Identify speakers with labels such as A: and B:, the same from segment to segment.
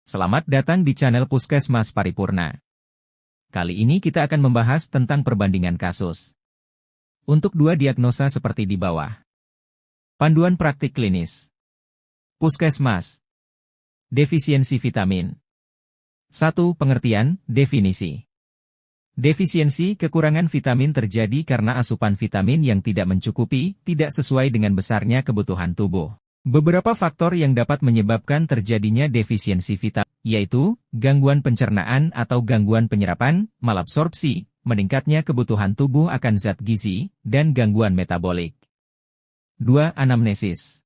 A: Selamat datang di channel Puskesmas Paripurna. Kali ini kita akan membahas tentang perbandingan kasus. Untuk dua diagnosa seperti di bawah. Panduan praktik klinis. Puskesmas. Defisiensi vitamin. 1. Pengertian, definisi. Defisiensi kekurangan vitamin terjadi karena asupan vitamin yang tidak mencukupi, tidak sesuai dengan besarnya kebutuhan tubuh. Beberapa faktor yang dapat menyebabkan terjadinya defisiensi vitamin, yaitu gangguan pencernaan atau gangguan penyerapan, malabsorpsi, meningkatnya kebutuhan tubuh akan zat gizi, dan gangguan metabolik. 2. Anamnesis.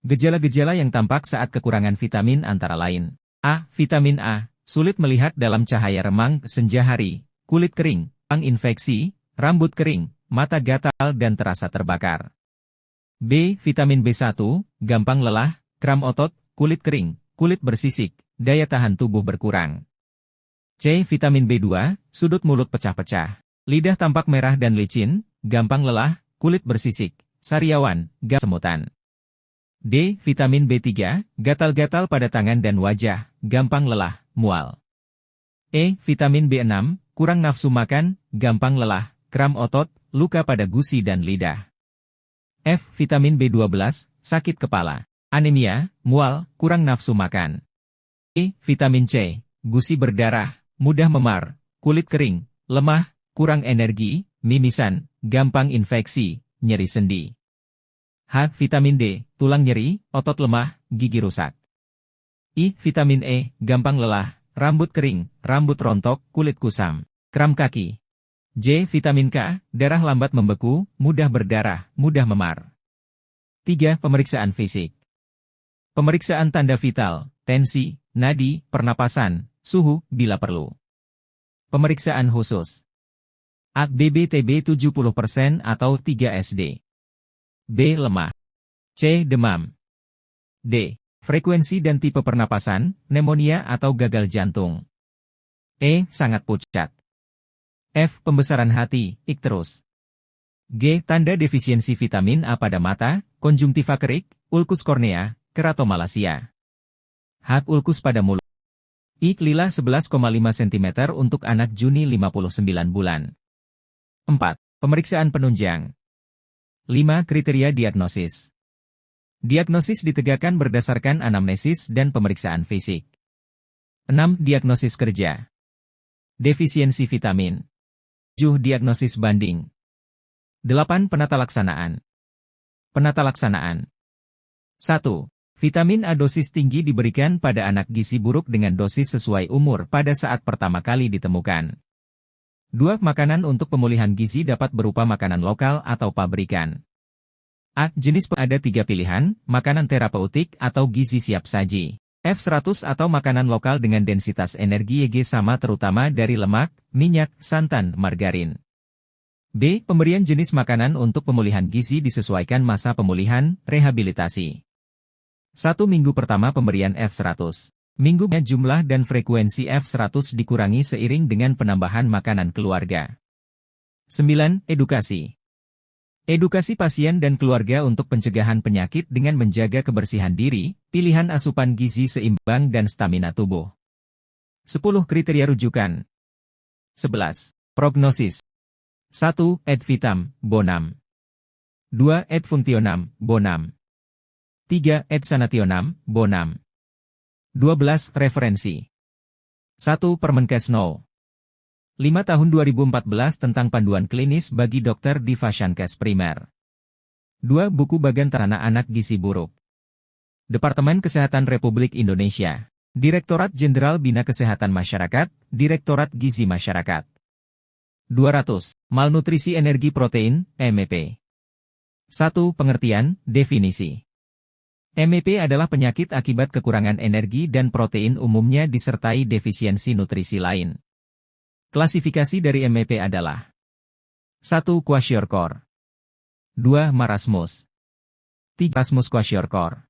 A: Gejala-gejala yang tampak saat kekurangan vitamin antara lain. A. Vitamin A, sulit melihat dalam cahaya remang senja hari, kulit kering, infeksi, rambut kering, mata gatal dan terasa terbakar. B. Vitamin B1, gampang lelah, kram otot, kulit kering, kulit bersisik, daya tahan tubuh berkurang. C. Vitamin B2, sudut mulut pecah-pecah, lidah tampak merah dan licin, gampang lelah, kulit bersisik, sariawan, semutan. D. Vitamin B3, gatal-gatal pada tangan dan wajah, gampang lelah, mual. E. Vitamin B6, kurang nafsu makan, gampang lelah, kram otot, luka pada gusi dan lidah. F. Vitamin B12, sakit kepala, anemia, mual, kurang nafsu makan. E. Vitamin C, gusi berdarah, mudah memar, kulit kering, lemah, kurang energi, mimisan, gampang infeksi, nyeri sendi. H. Vitamin D, tulang nyeri, otot lemah, gigi rusak. I. Vitamin E, gampang lelah, rambut kering, rambut rontok, kulit kusam, kram kaki. J. Vitamin K, darah lambat membeku, mudah berdarah, mudah memar. 3. Pemeriksaan fisik. Pemeriksaan tanda vital, tensi, nadi, pernapasan, suhu, bila perlu. Pemeriksaan khusus. A. BB-TB 70% atau 3 SD. B. Lemah. C. Demam. D. Frekuensi dan tipe pernapasan, pneumonia atau gagal jantung. E. Sangat pucat. F. Pembesaran hati, ikterus. G. Tanda defisiensi vitamin A pada mata, konjungtiva kerik, ulkus kornea, keratomalacia. H. Ulkus pada mulut. I. Lila 11,5 cm untuk anak Juni 59 bulan. 4. Pemeriksaan penunjang. 5. Kriteria diagnosis. Diagnosis ditegakkan berdasarkan anamnesis dan pemeriksaan fisik. 6. Diagnosis kerja. Defisiensi vitamin. 7. Diagnosis banding. 8. Penata laksanaan. Penata laksanaan. 1. Vitamin A dosis tinggi diberikan pada anak gizi buruk dengan dosis sesuai umur pada saat pertama kali ditemukan. 2. Makanan untuk pemulihan gizi dapat berupa makanan lokal atau pabrikan. A. Jenis ada 3 pilihan, makanan terapeutik atau gizi siap saji. F100 atau makanan lokal dengan densitas energi Eg sama terutama dari lemak, minyak, santan, margarin. B. Pemberian jenis makanan untuk pemulihan gizi disesuaikan masa pemulihan, rehabilitasi. 1 minggu pertama pemberian F100. Minggunya jumlah dan frekuensi F100 dikurangi seiring dengan penambahan makanan keluarga. 9. Edukasi. Edukasi pasien dan keluarga untuk pencegahan penyakit dengan menjaga kebersihan diri, pilihan asupan gizi seimbang dan stamina tubuh. 10. Kriteria rujukan. 11. Prognosis. 1. Ad vitam, bonam. 2. Ad functionam, bonam. 3. Ad sanationam, bonam. 12. Referensi. 1. Permenkes No. 5 tahun 2014 tentang panduan klinis bagi dokter di Fashiankes Primer. 2. Buku Bagan Tanah Anak Gizi Buruk. Departemen Kesehatan Republik Indonesia. Direktorat Jenderal Bina Kesehatan Masyarakat, Direktorat Gizi Masyarakat. 200. Malnutrisi energi protein, MEP. 1. Pengertian, definisi. MEP adalah penyakit akibat kekurangan energi dan protein umumnya disertai defisiensi nutrisi lain. Klasifikasi dari MEP adalah 1. Kwashiorkor. 2. Marasmus. 3. Marasmus kwashiorkor.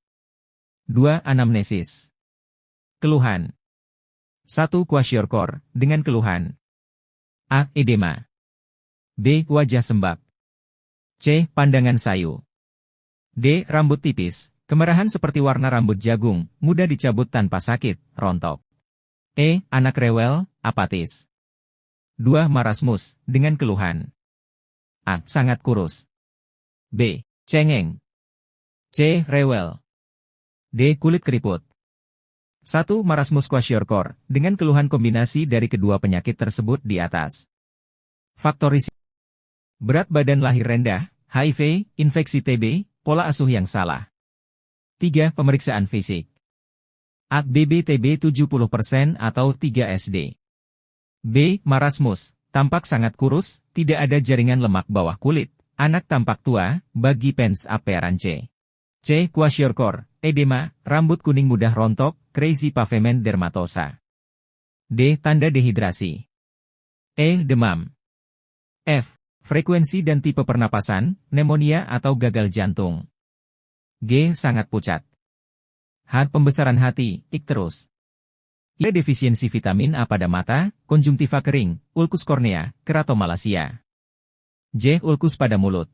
A: 2. Anamnesis. Keluhan. 1. Kwashiorkor, dengan keluhan. A. Edema. B. Wajah sembab. C. Pandangan sayu. D. Rambut tipis, Kemerahan seperti warna rambut jagung, mudah dicabut tanpa sakit, rontok. Anak rewel, apatis. 2. Marasmus, dengan keluhan. A. Sangat kurus. B. Cengeng. C. Rewel. D. Kulit keriput. 1. Marasmus kwashiorkor, dengan keluhan kombinasi dari kedua penyakit tersebut di atas. Faktor risiko. Berat badan lahir rendah, HIV, infeksi TB, pola asuh yang salah. 3. Pemeriksaan fisik. A. BB-TB 70% atau 3 SD. B. Marasmus, tampak sangat kurus, tidak ada jaringan lemak bawah kulit, anak tampak tua, bagi pens appearance. C. Kwashiorkor, edema, rambut kuning mudah rontok, crazy pavement dermatosa. D. Tanda dehidrasi. Demam. F. Frekuensi dan tipe pernapasan, pneumonia atau gagal jantung. G. Sangat pucat. H. Pembesaran hati, ikterus. I. Defisiensi vitamin A pada mata, konjungtiva kering, ulkus kornea, keratomalacia. J. Ulkus pada mulut.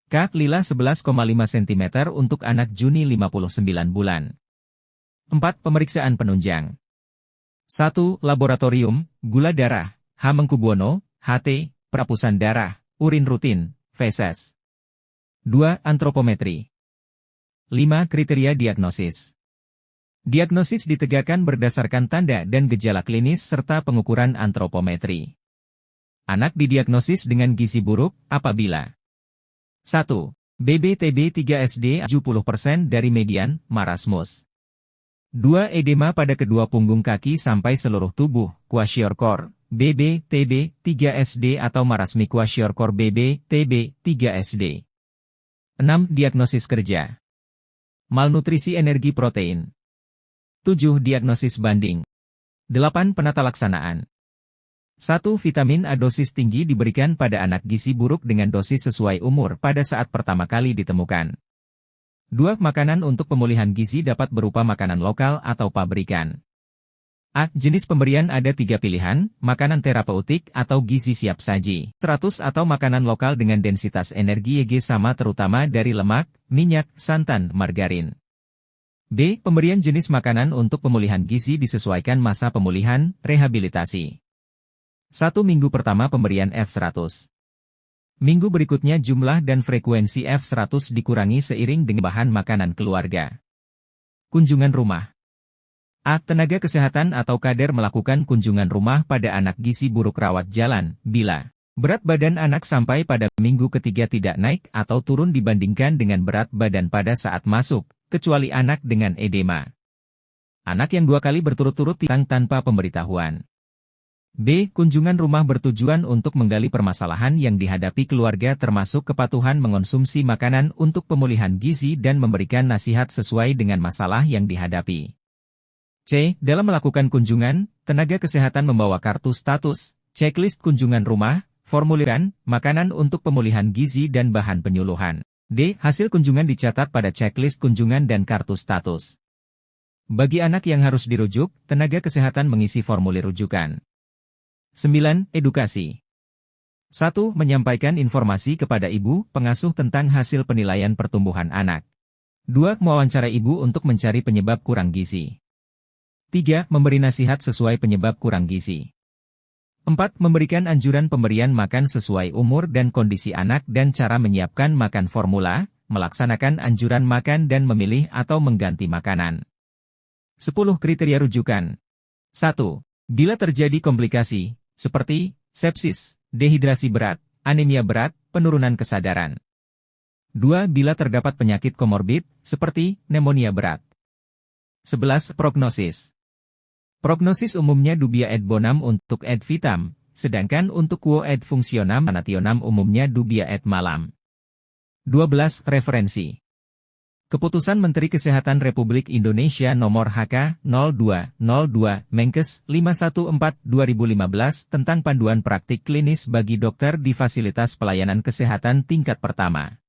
A: K. Lila 11,5 cm untuk anak Juni 59 bulan. 4. Pemeriksaan penunjang. 1. Laboratorium, gula darah, H. Mengkubuwono, HT, perapusan darah, urin rutin, feses. 2. Antropometri. 5. Kriteria diagnosis. Diagnosis ditegakkan berdasarkan tanda dan gejala klinis serta pengukuran antropometri. Anak didiagnosis dengan gizi buruk apabila 1. BB-TB 3 SD 70% dari median, marasmus. 2. Edema pada kedua punggung kaki sampai seluruh tubuh, kwashiorkor, BB-TB 3 SD atau marasmi kwashiorkor BB-TB 3 SD. 6. Diagnosis kerja. Malnutrisi energi protein. 7. Diagnosis banding. 8. Penata laksanaan. 1. Vitamin A dosis tinggi diberikan pada anak gizi buruk dengan dosis sesuai umur pada saat pertama kali ditemukan. 2. Makanan untuk pemulihan gizi dapat berupa makanan lokal atau pabrikan. A. Jenis pemberian ada 3 pilihan, makanan terapeutik atau gizi siap saji, 100 atau makanan lokal dengan densitas energi Eg sama terutama dari lemak, minyak, santan, margarin. B. Pemberian jenis makanan untuk pemulihan gizi disesuaikan masa pemulihan, rehabilitasi. 1 minggu pertama pemberian F100. Minggu berikutnya jumlah dan frekuensi F100 dikurangi seiring dengan bahan makanan keluarga. Kunjungan rumah. A. Tenaga kesehatan atau kader melakukan kunjungan rumah pada anak gizi buruk rawat jalan, bila berat badan anak sampai pada minggu ketiga tidak naik atau turun dibandingkan dengan berat badan pada saat masuk, kecuali anak dengan edema. Anak yang 2 kali berturut-turut hilang tanpa pemberitahuan. B. Kunjungan rumah bertujuan untuk menggali permasalahan yang dihadapi keluarga termasuk kepatuhan mengonsumsi makanan untuk pemulihan gizi dan memberikan nasihat sesuai dengan masalah yang dihadapi. C. Dalam melakukan kunjungan, tenaga kesehatan membawa kartu status, checklist kunjungan rumah, formuliran, makanan untuk pemulihan gizi dan bahan penyuluhan. D. Hasil kunjungan dicatat pada checklist kunjungan dan kartu status. Bagi anak yang harus dirujuk, tenaga kesehatan mengisi formulir rujukan. 9. Edukasi. 1. Menyampaikan informasi kepada ibu, pengasuh tentang hasil penilaian pertumbuhan anak. 2. Mewawancara ibu untuk mencari penyebab kurang gizi. 3. Memberi nasihat sesuai penyebab kurang gizi. 4. Memberikan anjuran pemberian makan sesuai umur dan kondisi anak dan cara menyiapkan makan formula, melaksanakan anjuran makan dan memilih atau mengganti makanan. 10. Kriteria rujukan. 1. Bila terjadi komplikasi, seperti sepsis, dehidrasi berat, anemia berat, penurunan kesadaran. 2. Bila terdapat penyakit komorbid, seperti pneumonia berat. 11. Prognosis. Prognosis umumnya dubia et bonum untuk et vitam, sedangkan untuk quo et functionam nationam umumnya dubia et malam. 12. Referensi. Keputusan Menteri Kesehatan Republik Indonesia Nomor HK-02-02 Menkes 514/2015 tentang panduan praktik klinis bagi dokter di fasilitas pelayanan kesehatan tingkat pertama.